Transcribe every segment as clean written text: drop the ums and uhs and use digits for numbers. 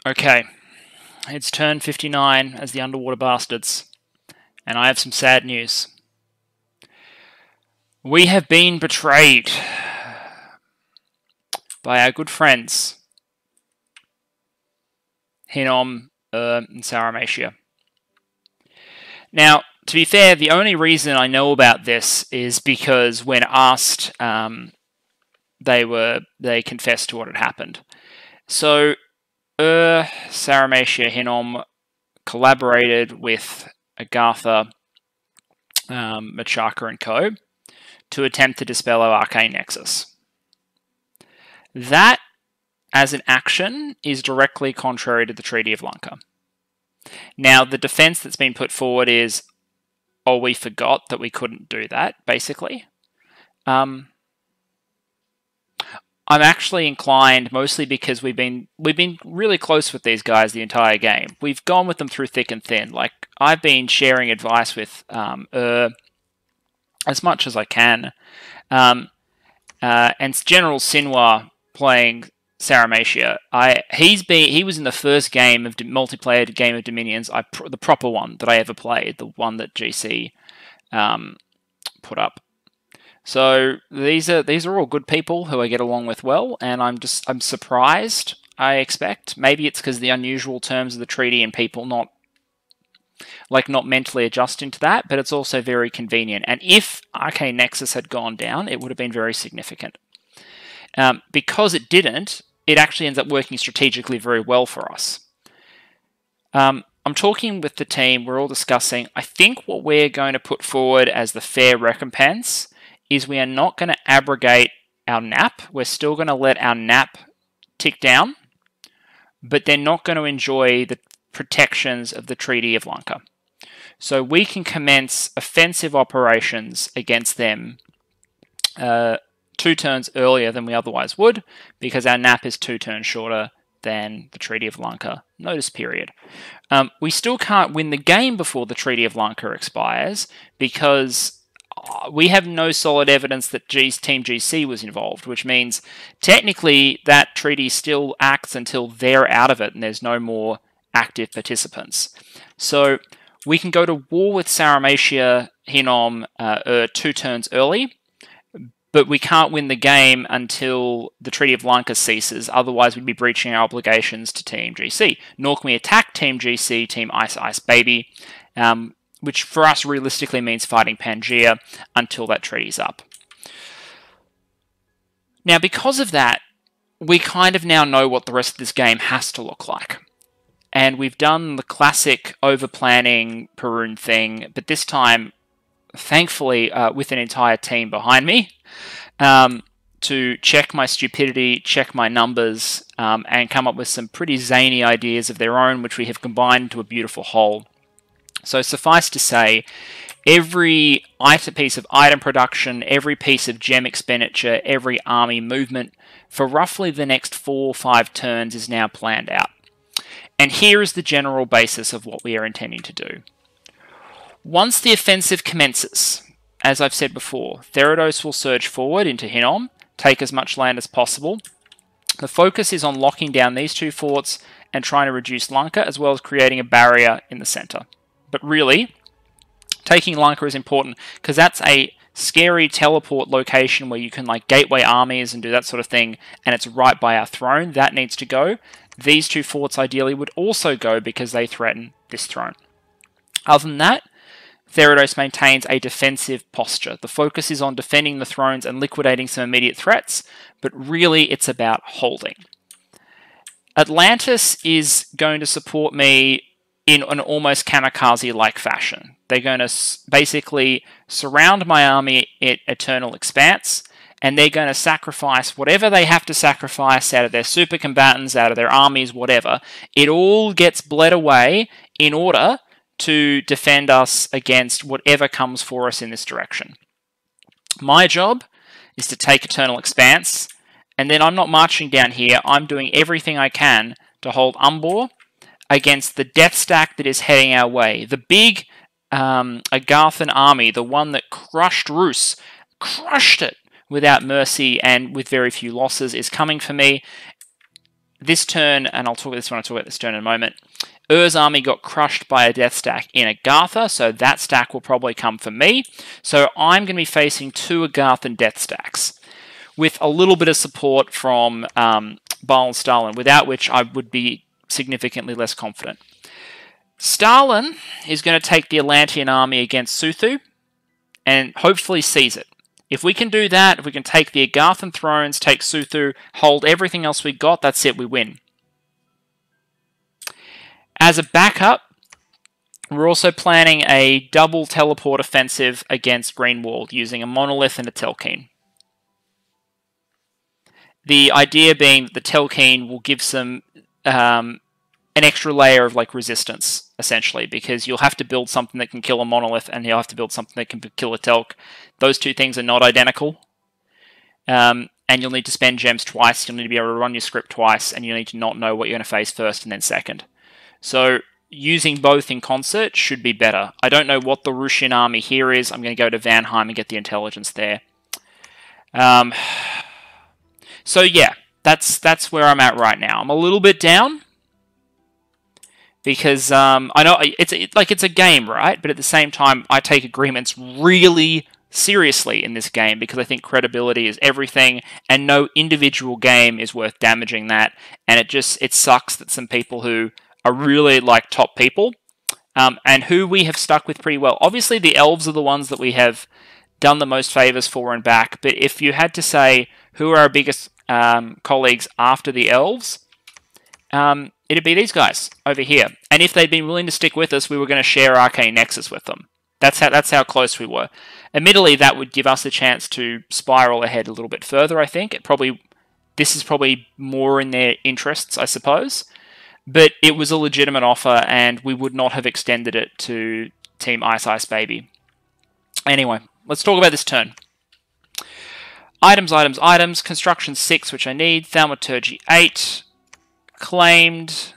Okay, it's turn 59 as the Underwater Bastards, and I have some sad news. We have been betrayed by our good friends, Hinnom, and Saramatia. Now, to be fair, the only reason I know about this is because when asked, they confessed to what had happened. So, Saramatia, Hinnom collaborated with Agarthan, Machaka, and co. to attempt to dispel our arcane nexus. That, as an action, is directly contrary to the Treaty of Lanka. Now, the defense that's been put forward is, oh, we forgot that we couldn't do that, basically. I'm actually inclined, mostly because we've been really close with these guys the entire game. We've gone with them through thick and thin. Like, I've been sharing advice with as much as I can. And General Sinwa playing Saramatia. He was in the first game of multiplayer game of Dominions, the proper one that I ever played, the one that GC put up. So these are all good people who I get along with well, and I'm surprised. I expect maybe it's because the unusual terms of the treaty and people not mentally adjusting to that, but it's also very convenient. And if Arcane Nexus had gone down, it would have been very significant. Because it didn't, it actually ends up working strategically very well for us. I'm talking with the team, we're all discussing. I think what we're going to put forward as the fair recompense is we are not going to abrogate our nap. We're still going to let our nap tick down, but they're not going to enjoy the protections of the Treaty of Lanka. So we can commence offensive operations against them 2 turns earlier than we otherwise would, because our nap is 2 turns shorter than the Treaty of Lanka notice period. We still can't win the game before the Treaty of Lanka expires, because we have no solid evidence that Team GC was involved, which means technically that treaty still acts until they're out of it and there's no more active participants. So we can go to war with Saramatia, Hinnom 2 turns early, but we can't win the game until the Treaty of Lanka ceases, otherwise we'd be breaching our obligations to Team GC. Nor can we attack Team GC, Team Ice Ice Baby, which for us realistically means fighting Pangaea until that treaty's up. Now, because of that, we kind of now know what the rest of this game has to look like. And we've done the classic over-planning Perun thing, but this time, thankfully, with an entire team behind me, to check my stupidity, check my numbers, and come up with some pretty zany ideas of their own, which we have combined into a beautiful whole. So suffice to say, every piece of item production, every piece of gem expenditure, every army movement for roughly the next 4 or 5 turns is now planned out. And here is the general basis of what we are intending to do. Once the offensive commences, as I've said before, Theridos will surge forward into Hinnom, take as much land as possible. The focus is on locking down these 2 forts and trying to reduce Lanka, as well as creating a barrier in the center. But really, taking Lanka is important because that's a scary teleport location where you can gateway armies and do that sort of thing, and it's right by our throne. That needs to go. These 2 forts ideally would also go because they threaten this throne. Other than that, Theridos maintains a defensive posture. The focus is on defending the thrones and liquidating some immediate threats, but really it's about holding. Atlantis is going to support me in an almost kamikaze-like fashion. They're going to basically surround my army at Eternal Expanse, and they're going to sacrifice whatever they have to sacrifice out of their super combatants, out of their armies, whatever. It all gets bled away in order to defend us against whatever comes for us in this direction. My job is to take Eternal Expanse, and then I'm not marching down here. I'm doing everything I can to hold Umbor against the death stack that is heading our way. The big Agarthan army, the one that crushed Rus, crushed it without mercy and with very few losses, is coming for me. this turn, and I'll talk about this when I talk about this turn in a moment, Ur's army got crushed by a death stack in Agartha, so that stack will probably come for me. So I'm going to be facing 2 Agarthan death stacks, with a little bit of support from Baal and Stalin, without which I would be significantly less confident. Stalin is going to take the Atlantean army against Suthu, and hopefully seize it. If we can do that, if we can take the Agarthan thrones, take Suthu, hold everything else we got, that's it, we win. As a backup, we're also planning a double teleport offensive against Greenwald using a Monolith and a Telkeen. The idea being that the Telkeen will give some an extra layer of like resistance, essentially, because you'll have to build something that can kill a Monolith and you'll have to build something that can kill a Telk. Those two things are not identical. And you'll need to spend gems twice, you'll need to be able to run your script twice, and you'll need to not know what you're going to face first and then second. So using both in concert should be better. I don't know what the Russian army here is. I'm going to go to Vanheim and get the intelligence there. So yeah, that's where I'm at right now. I'm a little bit down because I know it's a game, right? But at the same time, I take agreements really seriously in this game because I think credibility is everything, and no individual game is worth damaging that. And it sucks that some people who are really like top people, and who we have stuck with pretty well. Obviously, the elves are the ones that we have done the most favors for and back. But if you had to say who are our biggest colleagues after the elves, it'd be these guys over here. And if they'd been willing to stick with us, we were going to share Arcane Nexus with them. That's how close we were. Admittedly, that would give us a chance to spiral ahead a little bit further, I think. This is probably more in their interests, I suppose. But it was a legitimate offer, and we would not have extended it to Team Ice Ice Baby. Anyway, let's talk about this turn. Items, items, items. Construction 6, which I need. Thaumaturgy 8. Claimed.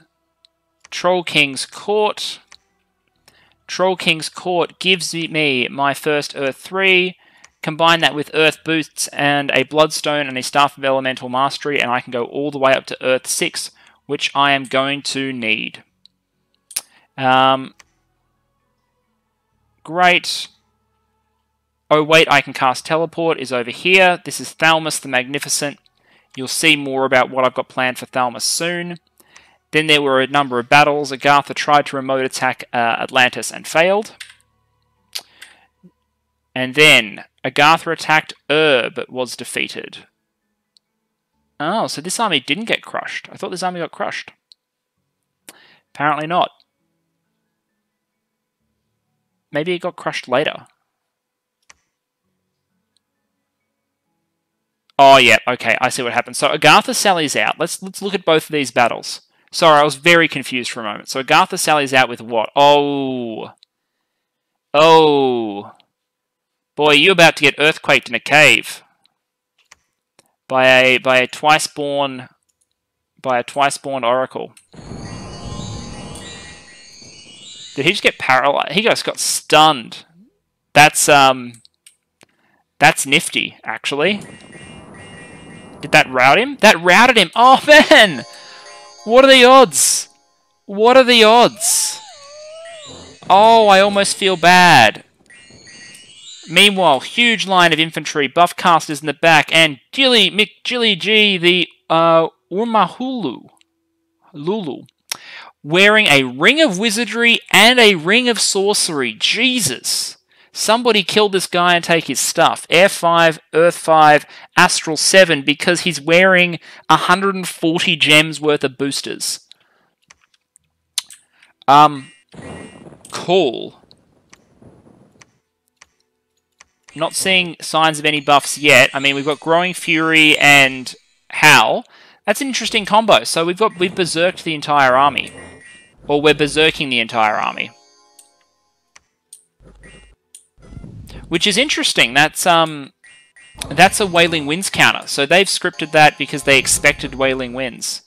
Troll King's Court. Troll King's Court gives me my first Earth 3. Combine that with Earth Boosts and a Bloodstone and a Staff of Elemental Mastery, and I can go all the way up to Earth 6, which I am going to need. Great. Oh wait, I can cast Teleport, is over here. This is Thalmus the Magnificent. You'll see more about what I've got planned for Thalmus soon. Then there were a number of battles. Agartha tried to remote attack Atlantis and failed. And then Agartha attacked but was defeated. Oh, so this army didn't get crushed. I thought this army got crushed. Apparently not. Maybe it got crushed later. Oh, yeah, okay, I see what happened. So Agartha sallies out. Let's look at both of these battles. Sorry, I was very confused for a moment. So Agartha sallies out with what? Oh. Oh. Boy, you're about to get earthquaked in a cave. By a twice-born oracle. Did he just get paralyzed? He just got stunned. That's nifty, actually. Did that rout him? That routed him! Oh, man! What are the odds? What are the odds? Oh, I almost feel bad. Meanwhile, huge line of infantry, buff casters in the back, and Jilly G, the Urmahulu, Lulu, wearing a ring of wizardry and a ring of sorcery. Jesus. Somebody kill this guy and take his stuff. Air 5, Earth 5, Astral 7, because he's wearing 140 gems worth of boosters. Cool. Not seeing signs of any buffs yet. I mean, we've got Growing Fury and Howl. That's an interesting combo. So we've berserked the entire army. Or we're berserking the entire army. Which is interesting. That's a Wailing Winds counter. So they've scripted that because they expected Wailing Winds.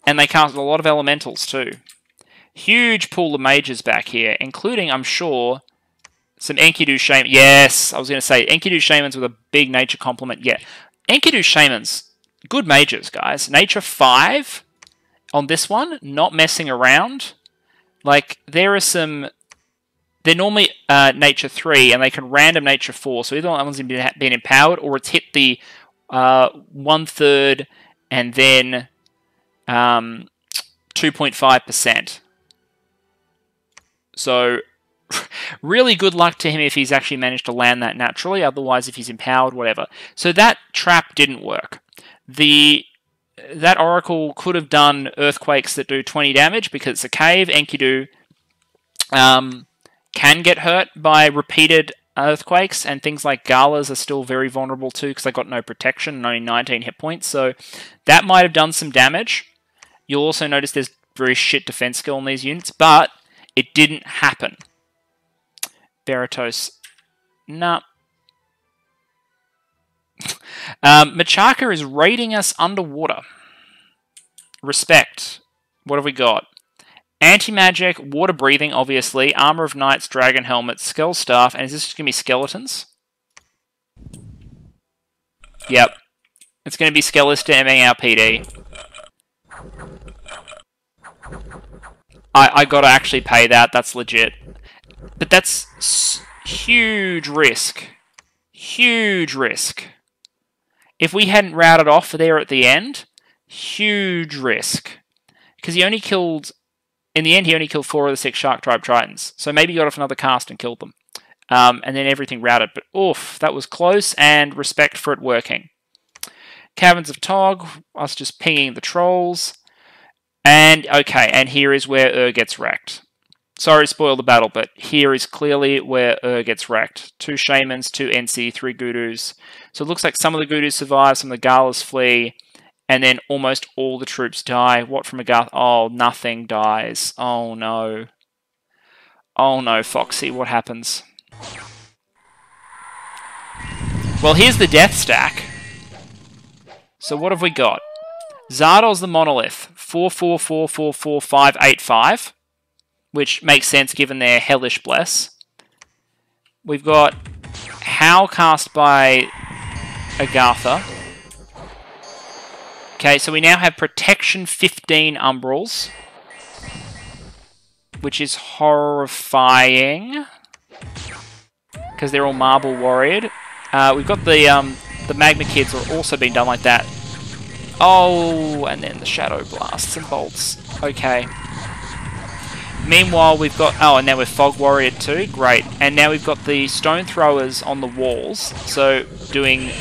And they cast a lot of elementals too. Huge pool of mages back here, including, I'm sure, some Enkidu Shaman. Yes, I was going to say Enkidu Shamans with a big nature complement. Yeah, Enkidu Shamans Good mages, guys. Nature 5 on this one, not messing around. Like, there are some... They're normally Nature 3, and they can random Nature 4. So either that one's been empowered, or it's hit the 1/3 and then 2.5%. So really good luck to him if he's actually managed to land that naturally. Otherwise, if he's empowered, whatever. So that trap didn't work. That Oracle could have done earthquakes that do 20 damage because it's a cave. Enkidu can get hurt by repeated earthquakes, and things like Galas are still very vulnerable too because they got no protection and only 19 hit points. So that might have done some damage. You'll also notice there's very shit defense skill in these units, but it didn't happen. Beratos, nah. Machaka is raiding us underwater. Respect. What have we got? Anti-magic, water breathing, obviously. Armor of Knights, Dragon Helmet, Skull Staff, and is this going to be skeletons? Yep. It's going to be Skelester Ming our PD. I got to actually pay that. That's legit. But that's huge risk. Huge risk. If we hadn't routed off there at the end, huge risk. Because he only killed... In the end, he only killed 4 of the 6 Shark Tribe Tritons. So maybe he got off another cast and killed them. And then everything routed. But oof, that was close, and respect for it working. Caverns of Tog, us just pinging the trolls. And, okay, and here is where gets wrecked. Sorry to spoil the battle, but here is clearly where gets wrecked. 2 Shamans, 2 NC, 3 Gurus. So it looks like some of the Gurus survive, some of the Galas flee, and then almost all the troops die. What from Agarthan? Oh, nothing dies. Oh no. Oh no, Foxy, what happens? Well, here's the death stack. So what have we got? Zardol's the Monolith. 4-4-4-4-4-5-8-5. Which makes sense given their Hellish Bless. We've got Howl cast by Agartha. Okay, so we now have Protection 15 Umbrals. Which is horrifying. Because they're all Marble Warriored. We've got the Magma Kids are also being done like that. Oh, and then the Shadow Blasts and Bolts. Okay. Meanwhile, we've got... Oh, and now we're Fog Warrior too. Great. And now we've got the Stone Throwers on the walls. So, doing...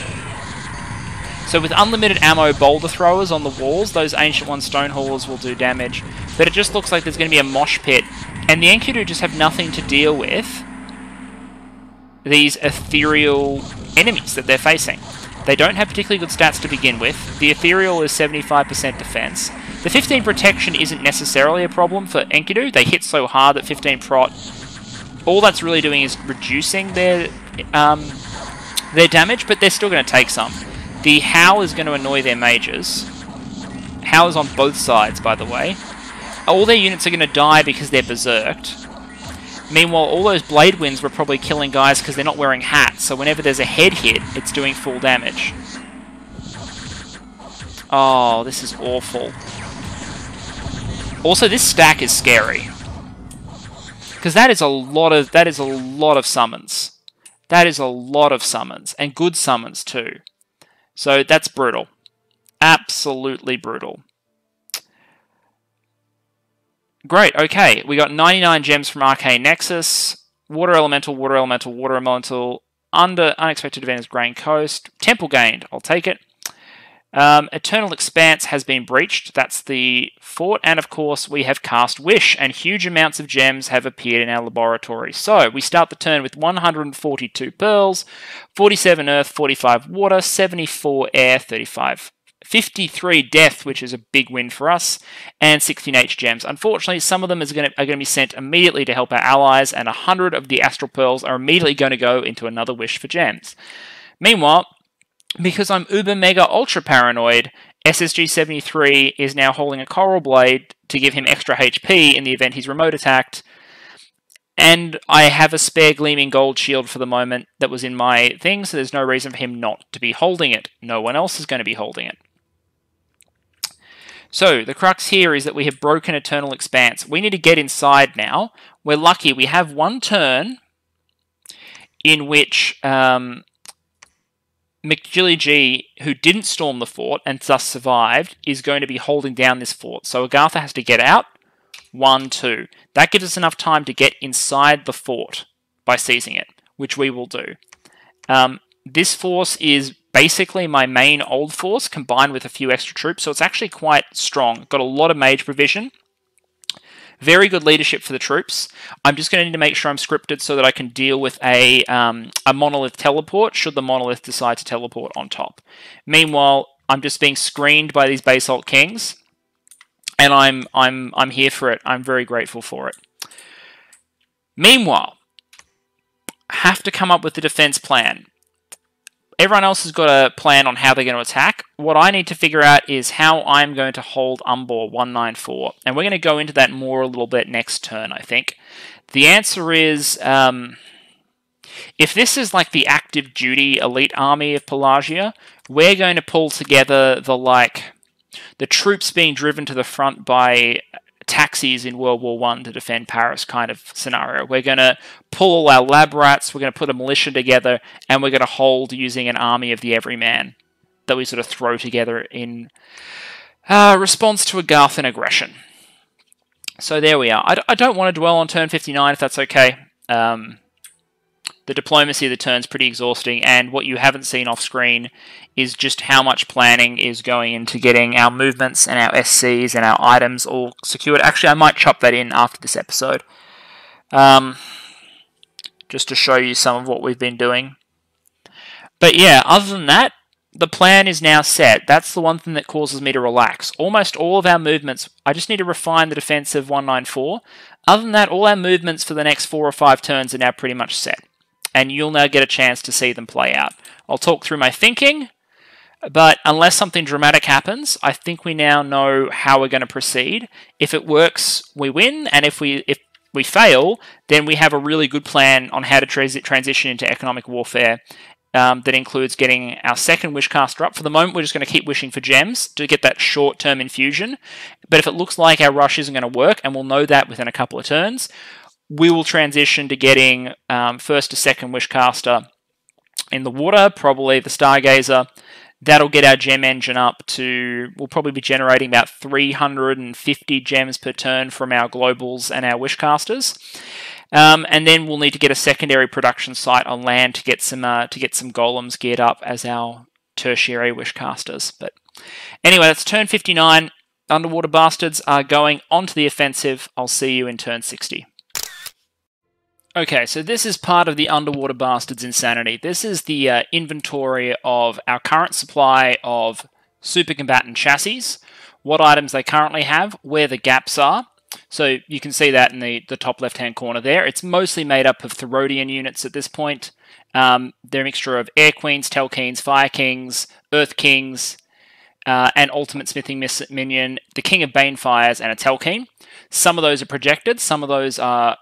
So with unlimited ammo Boulder Throwers on the walls, those Ancient One Stone Haulers will do damage. But it just looks like there's going to be a mosh pit. And the Enkidu just have nothing to deal with these ethereal enemies that they're facing. They don't have particularly good stats to begin with. The ethereal is 75% defense. The 15 protection isn't necessarily a problem for Enkidu. They hit so hard that 15 prot, all that's really doing is reducing their damage, but they're still going to take some. The Howl is going to annoy their mages. Howl is on both sides, by the way. All their units are going to die because they're berserked. Meanwhile, all those Blade Winds were probably killing guys because they're not wearing hats, so whenever there's a head hit, it's doing full damage. Oh, this is awful. Also, this stack is scary. Because that is a lot of summons. That is a lot of summons, and good summons too. So that's brutal. Absolutely brutal. Great, okay. We got 99 gems from Arcane Nexus. Water Elemental, Water Elemental, Water Elemental. Under Unexpected Events, Grain Coast. Temple gained, I'll take it. Eternal Expanse has been breached. That's the fort. And of course, we have cast Wish, and huge amounts of gems have appeared in our laboratory. So, we start the turn with 142 pearls, 47 earth, 45 water, 74 air, 53 death, which is a big win for us, and 16 H gems. Unfortunately, some of them are going to be sent immediately to help our allies, and 100 of the Astral Pearls are immediately going to go into another Wish for gems. Meanwhile, because I'm uber mega ultra paranoid, SSG-73 is now holding a Coral Blade to give him extra HP in the event he's remote attacked. And I have a spare Gleaming Gold Shield for the moment that was in my thing, so there's no reason for him not to be holding it. No one else is going to be holding it. So the crux here is that we have broken Eternal Expanse. We need to get inside now. We're lucky. We have one turn in which McGilly, who didn't storm the fort and thus survived, is going to be holding down this fort. So Agartha has to get out. 1, 2. That gives us enough time to get inside the fort by seizing it, which we will do. This force is basically my main old force combined with a few extra troops, so it's actually quite strong. Got a lot of mage provision. Very good leadership for the troops. I'm just going to need to make sure I'm scripted so that I can deal with a monolith teleport should the monolith decide to teleport on top. Meanwhile, I'm just being screened by these basalt kings, and I'm here for it. I'm very grateful for it. Meanwhile, I have to come up with the defense plan. Everyone else has got a plan on how they're going to attack. What I need to figure out is how I'm going to hold Umbor 194. And we're going to go into that more a little bit next turn, I think. The answer is, if this is like the active duty elite army of Pelagia, we're going to pull together the troops being driven to the front by taxis in World War I to defend Paris kind of scenario. We're going to pull all our lab rats, we're going to put a militia together, and we're going to hold using an army of the everyman that we sort of throw together in response to Agarthan aggression. So there we are. I don't want to dwell on turn 59 if that's okay. The diplomacy of the turn's pretty exhausting, and what you haven't seen off screen is just how much planning is going into getting our movements and our SCs and our items all secured. Actually, I might chop that in after this episode, just to show you some of what we've been doing. But yeah, other than that, the plan is now set. That's the one thing that causes me to relax. Almost all of our movements, I just need to refine the defense of 194. Other than that, all our movements for the next 4 or 5 turns are now pretty much set. And you'll now get a chance to see them play out. I'll talk through my thinking, but unless something dramatic happens, I think we now know how we're going to proceed. If it works, we win, and if we fail, then we have a really good plan on how to transition into economic warfare that includes getting our second Wishcaster up. For the moment, we're just going to keep wishing for gems to get that short-term infusion, but if it looks like our rush isn't going to work, and we'll know that within a couple of turns, we will transition to getting first to second Wishcaster in the water, probably the Stargazer. That'll get our gem engine up to, we'll probably be generating about 350 gems per turn from our globals and our Wishcasters. And then we'll need to get a secondary production site on land to get some golems geared up as our tertiary Wishcasters. But anyway, that's turn 59. Underwater Bastards are going onto the offensive. I'll see you in turn 60. Okay, so this is part of the Underwater Bastards insanity. This is the inventory of our current supply of super combatant chassis, what items they currently have, where the gaps are. So you can see that in the top left-hand corner there. It's mostly made up of Therodian units at this point. They're a mixture of Air Queens, Tel Kings, Fire Kings, Earth Kings, and Ultimate Smithing Minion, the King of Banefires, and a Tel King. Some of those are projected, some of those are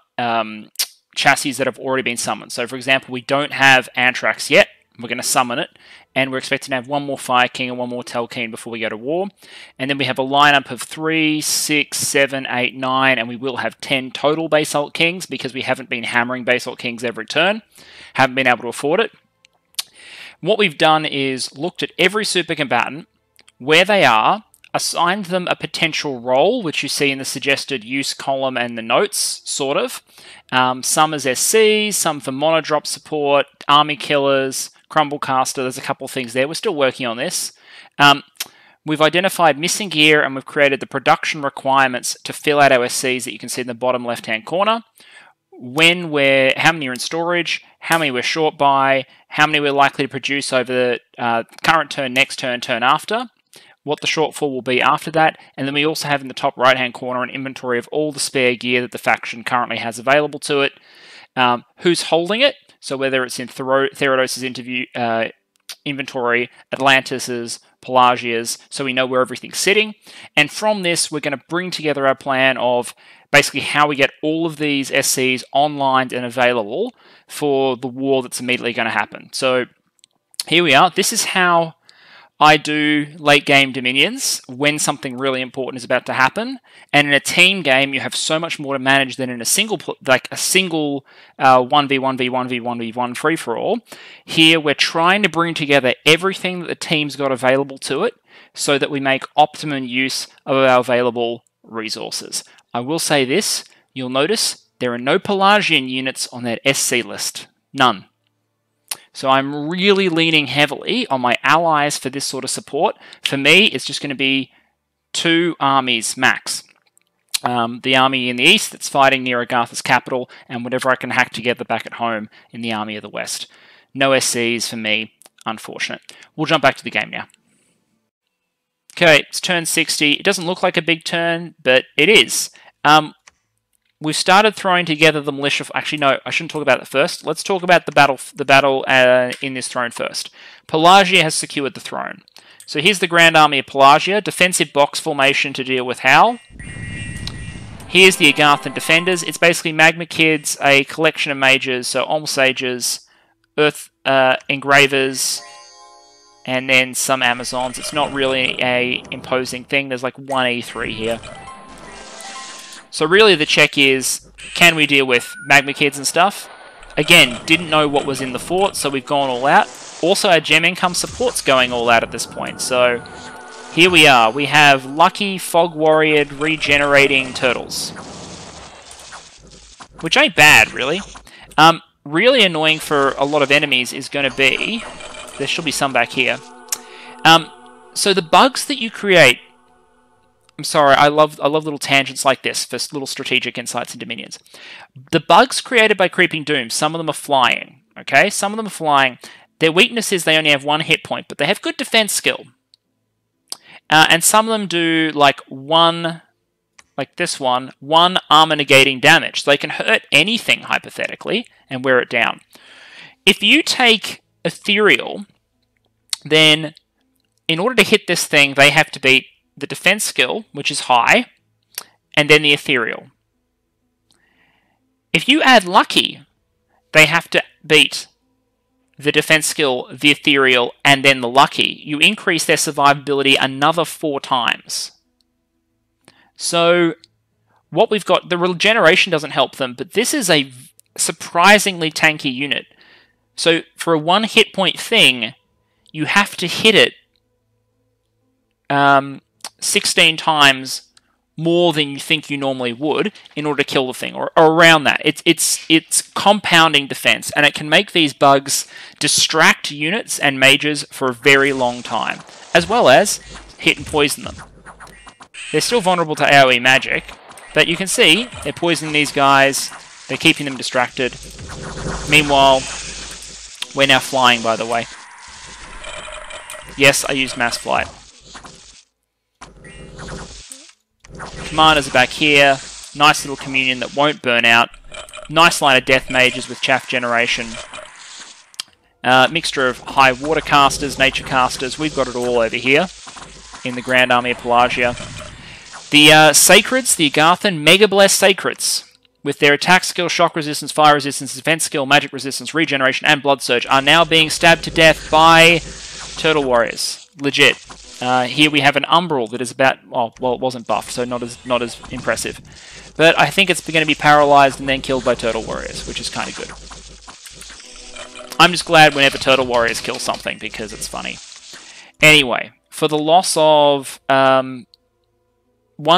chassis that have already been summoned. So for example, we don't have Anthrax yet. We're going to summon it, and we're expecting to have one more Fire King and one more Tel King before we go to war. And then we have a lineup of 3, 6, 7, 8, 9, and we will have 10 total Basalt Kings because we haven't been hammering Basalt Kings every turn. Haven't been able to afford it. What we've done is looked at every super combatant, where they are, assigned them a potential role, which you see in the suggested use column and the notes, sort of. Some as SCs, some for monodrop support, army killers, Crumblecaster. There's a couple of things there. We're still working on this. We've identified missing gear, and we've created the production requirements to fill out our SCs that you can see in the bottom left-hand corner. How many are in storage, how many we're short by, how many we're likely to produce over the current turn, next turn, turn after, what the shortfall will be after that, and then we also have in the top right-hand corner an inventory of all the spare gear that the faction currently has available to it, who's holding it, so whether it's in Therados' inventory, Atlantis's, Pelagia's, so we know where everything's sitting, and from this we're going to bring together our plan of basically how we get all of these SCs online and available for the war that's immediately going to happen. So here we are. This is how I do late game dominions when something really important is about to happen, and in a team game you have so much more to manage than in a single 1v1v1v1v1 free for all. Here we're trying to bring together everything that the team's got available to it so that we make optimum use of our available resources. I will say this, you'll notice there are no Pelagian units on that SC list. None. So I'm really leaning heavily on my allies for this sort of support. For me, it's just going to be 2 armies max. The army in the east that's fighting near Agarthan's capital, and whatever I can hack together back at home in the army of the west. No SCs for me, unfortunate. We'll jump back to the game now. Okay, it's turn 60. It doesn't look like a big turn, but it is. We've started throwing together the militia. Actually, no, I shouldn't talk about that first. Let's talk about the battle in this throne first. Pelagia has secured the throne. So here's the Grand Army of Pelagia. Defensive box formation to deal with Howl. Here's the Agarthan defenders. It's basically Magma Kids, a collection of mages, so Olm Sages, Earth Engravers, and then some Amazons. It's not really a imposing thing. There's like 1 E3 here. So really the check is, can we deal with Magma Kids and stuff? Again, didn't know what was in the fort, so we've gone all out. Also, our gem income support's going all out at this point, so here we are. We have lucky Fog Warriored regenerating turtles. Which ain't bad, really. Really annoying for a lot of enemies is going to be... There should be some back here. So the bugs that you create... I'm sorry, I love little tangents like this for little strategic insights into minions. The bugs created by Creeping Doom, some of them are flying, okay? Some of them are flying. Their weakness is they only have 1 hit point, but they have good defense skill. And some of them do, like this one, 1 armor negating damage. So they can hurt anything, hypothetically, and wear it down. If you take Ethereal, then in order to hit this thing, they have to beat the defense skill, which is high, and then the Ethereal. If you add Lucky, they have to beat the defense skill, the Ethereal, and then the Lucky. You increase their survivability another 4 times. So what we've got, the regeneration doesn't help them, but this is a surprisingly tanky unit. So for a 1 hit point thing, you have to hit it 16 times more than you think you normally would in order to kill the thing, or around that. It's compounding defense, and it can make these bugs distract units and mages for a very long time, as well as hit and poison them. They're still vulnerable to AoE magic, but you can see they're poisoning these guys, they're keeping them distracted. Meanwhile, we're now flying, by the way. Yes, I used mass flight. Commanders are back here. Nice little communion that won't burn out. Nice line of death mages with chaff generation. Mixture of high water casters, nature casters. We've got it all over here in the Grand Army of Pelagia. The Sacreds, the Agarthan Mega Blessed Sacreds, with their attack skill, shock resistance, fire resistance, defense skill, magic resistance, regeneration, and blood surge, are now being stabbed to death by Turtle Warriors. Legit. Here we have an Umbral that is about... Oh, well, it wasn't buffed, so not as impressive. But I think it's going to be paralyzed and then killed by Turtle Warriors, which is kind of good. I'm just glad whenever Turtle Warriors kill something, because it's funny. Anyway, for the loss of 1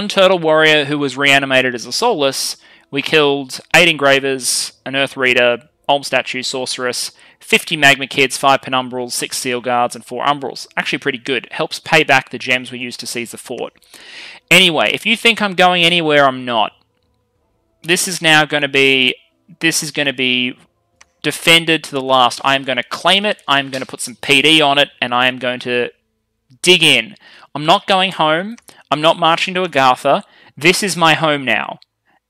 Turtle Warrior who was reanimated as a Soulless, we killed 8 Engravers, an Earth Reader, Olm Statue, Sorceress, 50 Magma Kids, 5 Penumbrals, 6 Seal Guards, and 4 Umbrals. Actually pretty good. Helps pay back the gems we used to seize the fort. Anyway, if you think I'm going anywhere, I'm not. This is now going to be... This is going to be defended to the last. I am going to claim it, I am going to put some PD on it, and I am going to dig in. I'm not going home. I'm not marching to Agartha. This is my home now.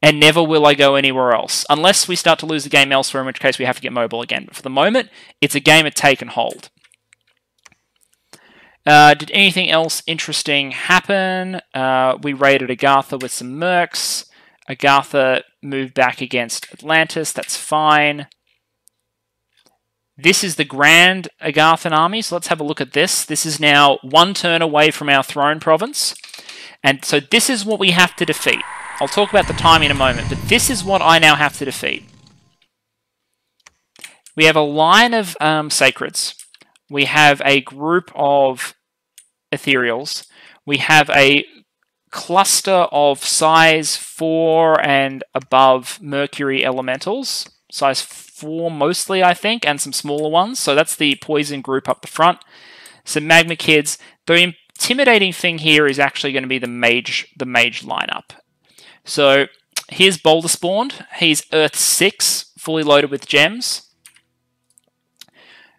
And never will I go anywhere else. Unless we start to lose the game elsewhere, in which case we have to get mobile again. But for the moment, it's a game of take and hold. Did anything else interesting happen? We raided Agartha with some mercs. Agartha moved back against Atlantis. That's fine. This is the Grand Agarthan army, so let's have a look at this. This is now 1 turn away from our throne province, and so this is what we have to defeat. I'll talk about the timing in a moment, but this is what I now have to defeat. We have a line of sacreds. We have a group of ethereals. We have a cluster of size 4 and above Mercury elementals. Size 4 mostly, I think, and some smaller ones. So that's the poison group up the front. Some magma kids. The intimidating thing here is actually going to be the mage lineup. So here's Boulder Spawned. He's Earth 6, fully loaded with gems.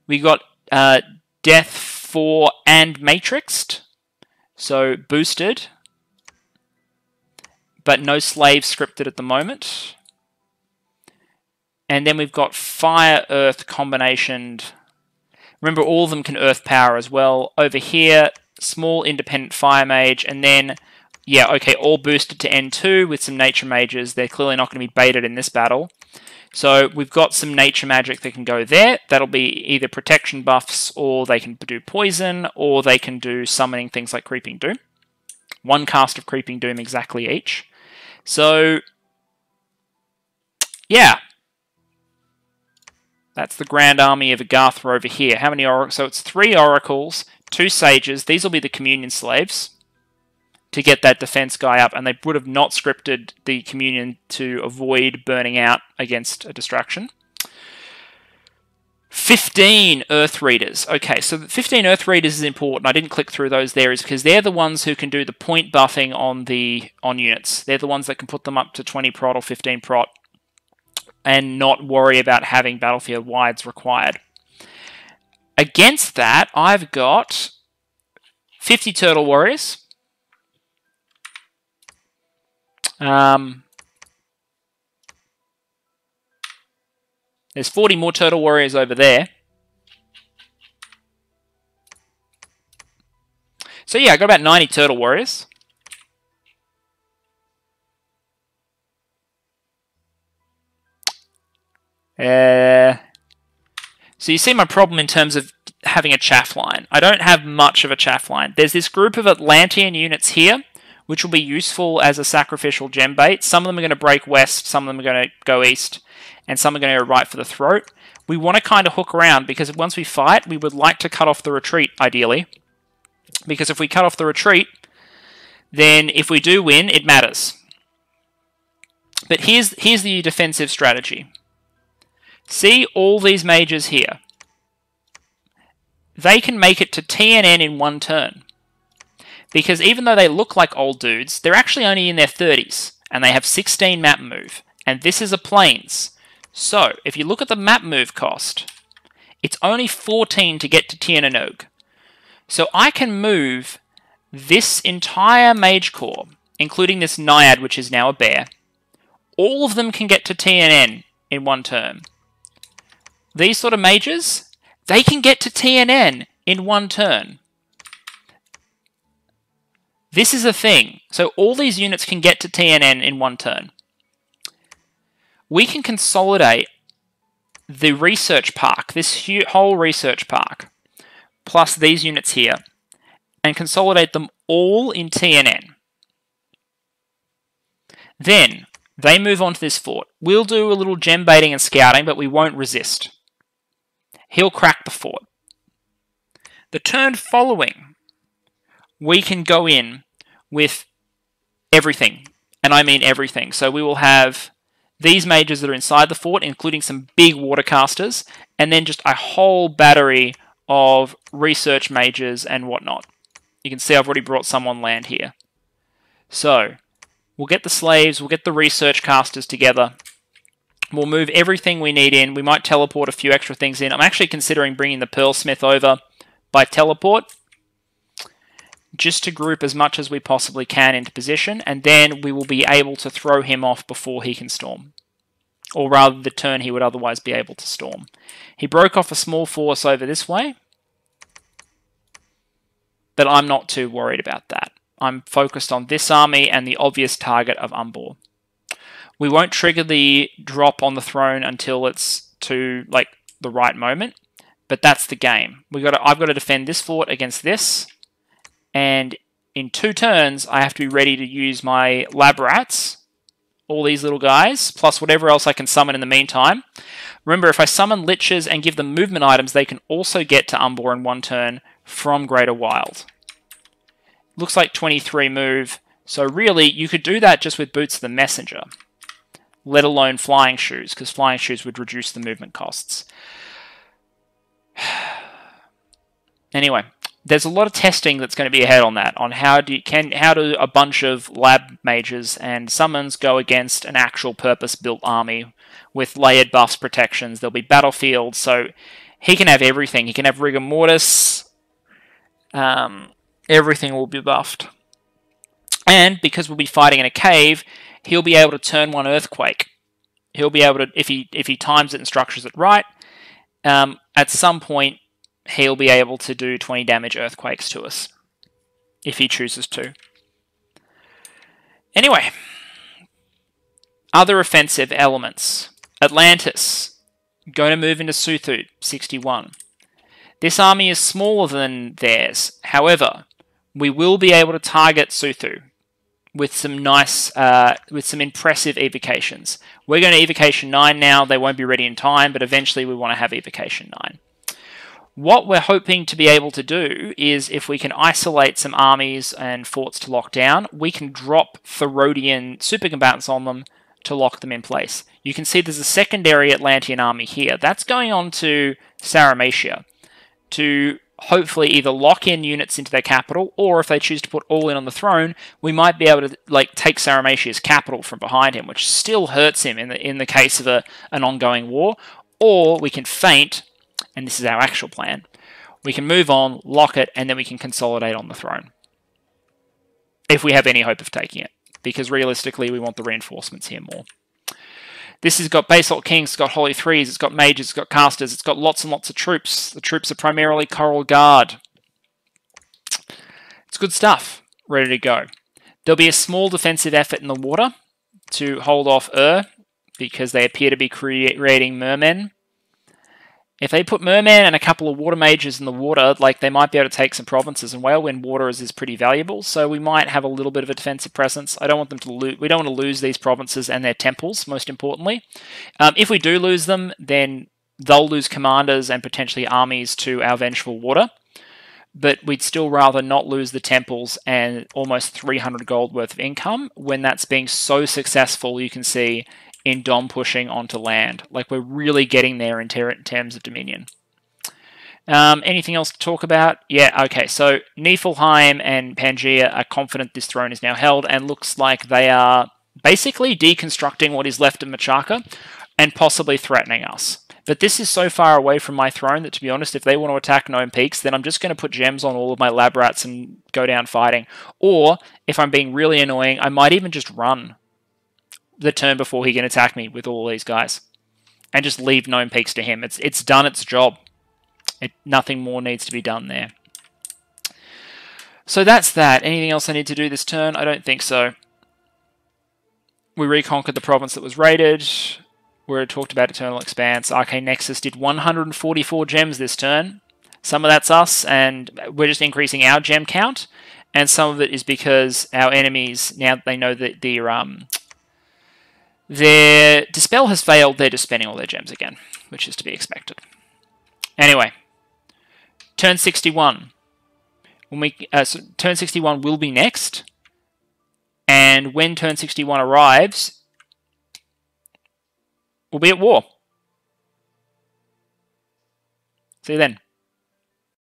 We got Death 4 and Matrixed, so boosted, but no slave scripted at the moment. And then we've got Fire-Earth combinationed. Remember, all of them can Earth power as well. Over here, small independent Fire Mage, and then, yeah, okay, all boosted to N2 with some Nature Mages. They're clearly not going to be baited in this battle. So we've got some nature magic that can go there. That'll be either protection buffs, or they can do poison, or they can do summoning things like Creeping Doom. 1 cast of Creeping Doom exactly each. So, yeah. That's the Grand Army of Agartha over here. How many oracles? So it's 3 oracles, 2 sages. These will be the communion slaves to get that defense guy up, and they would have not scripted the communion to avoid burning out against a distraction. 15 Earth Readers. Okay, so 15 Earth Readers is important. I didn't click through those there, is because they're the ones who can do the point buffing on units. They're the ones that can put them up to 20 prot or 15 prot and not worry about having battlefield wides required. Against that, I've got 50 Turtle Warriors. There's 40 more Turtle Warriors over there. So yeah, I got about 90 Turtle Warriors. So you see my problem in terms of having a chaff line. I don't have much of a chaff line. There's this group of Atlantean units here, which will be useful as a sacrificial gem bait. Some of them are going to break west, some of them are going to go east, and some are going to go right for the throat. We want to kind of hook around, because once we fight, we would like to cut off the retreat, ideally. Because if we cut off the retreat, then if we do win, it matters. But here's the defensive strategy. See all these mages here. They can make it to TNN in 1 turn. Because even though they look like old dudes, they're actually only in their 30s. And they have 16 map move. And this is a plains. So, if you look at the map move cost, it's only 14 to get to Tiernanog. So I can move this entire mage corps, including this Naiad, which is now a bear. All of them can get to TNN in 1 turn. These sort of mages, they can get to TNN in 1 turn. This is a thing. So all these units can get to TNN in 1 turn. We can consolidate the research park, this whole research park, plus these units here, and consolidate them all in TNN. Then, they move on to this fort. We'll do a little gem baiting and scouting, but we won't resist. He'll crack the fort. The turn following, we can go in with everything, and I mean everything. So we will have these mages that are inside the fort, including some big watercasters, and then just a whole battery of research mages and whatnot. You can see I've already brought some on land here. So, we'll get the slaves, we'll get the research casters together. We'll move everything we need in. We might teleport a few extra things in. I'm actually considering bringing the Pearlsmith over by teleport, just to group as much as we possibly can into position, and then we will be able to throw him off before he can storm. Or rather, the turn he would otherwise be able to storm. He broke off a small force over this way, but I'm not too worried about that. I'm focused on this army and the obvious target of Umbor. We won't trigger the drop on the throne until it's to the right moment. But that's the game. I've got to defend this fort against this, and in 2 turns, I have to be ready to use my lab rats, all these little guys, plus whatever else I can summon in the meantime. Remember, if I summon liches and give them movement items, they can also get to Umbor in 1 turn from Greater Wild. Looks like 23 move, so really, you could do that just with Boots of the Messenger, let alone Flying Shoes, because Flying Shoes would reduce the movement costs. Anyway, there's a lot of testing that's going to be ahead on that, on how do a bunch of lab mages and summons go against an actual purpose-built army with layered buffs, protections. There'll be battlefields, so he can have everything. He can have rigor mortis. Everything will be buffed. And because we'll be fighting in a cave, he'll be able to turn 1 earthquake. He'll be able to, if he times it and structures it right, at some point, he'll be able to do 20 damage earthquakes to us, if he chooses to. Anyway, other offensive elements. Atlantis, going to move into Suthu, 61. This army is smaller than theirs. However, we will be able to target Suthu with some nice, with some impressive evocations. We're going to evocation 9 now. They won't be ready in time, but eventually we want to have evocation 9. What we're hoping to be able to do is, if we can isolate some armies and forts to lock down, we can drop Therodian supercombatants on them to lock them in place. You can see there's a secondary Atlantean army here. That's going on to Sarmatia to hopefully either lock in units into their capital, or if they choose to put all in on the throne, we might be able to take Sarmatia's capital from behind him, which still hurts him in the case of an ongoing war. Or we can feint, and this is our actual plan. We can move on, lock it, and then we can consolidate on the throne, if we have any hope of taking it, because realistically we want the reinforcements here more. This has got Basalt Kings, it's got Holy Threes, it's got Mages, it's got Casters, it's got lots and lots of troops. The troops are primarily Coral Guard. It's good stuff, ready to go. There'll be a small defensive effort in the water to hold off because they appear to be creating mermen. If they put mermen and a couple of water mages in the water, they might be able to take some provinces, and Whalewind water is pretty valuable, so we might have a little bit of a defensive presence. I don't want them to lose. We don't want to lose these provinces and their temples, most importantly. If we do lose them, then they'll lose commanders and potentially armies to our vengeful water. But we'd still rather not lose the temples and almost 300 gold worth of income when that's being so successful, you can see, in Dom pushing onto land. We're really getting there in terms of Dominion. Anything else to talk about? Yeah, okay, so Niflheim and Pangaea are confident this throne is now held, and looks like they are basically deconstructing what is left of Machaca and possibly threatening us. But this is so far away from my throne that, to be honest, if they want to attack Gnome Peaks, then I'm just going to put gems on all of my lab rats and go down fighting. Or, if I'm being really annoying, I might even just run the turn before he can attack me with all these guys, and just leave Gnome Peaks to him. It's done its job. Nothing more needs to be done there. So that's that. Anything else I need to do this turn? I don't think so. We reconquered the province that was raided. We talked about Eternal Expanse. Arcane Nexus did 144 gems this turn. Some of that's us, and we're just increasing our gem count, and some of it is because our enemies, now they know that their dispel has failed, they're just spending all their gems again, which is to be expected. Anyway, turn 61. So turn 61 will be next, and when turn 61 arrives, we'll be at war. See you then.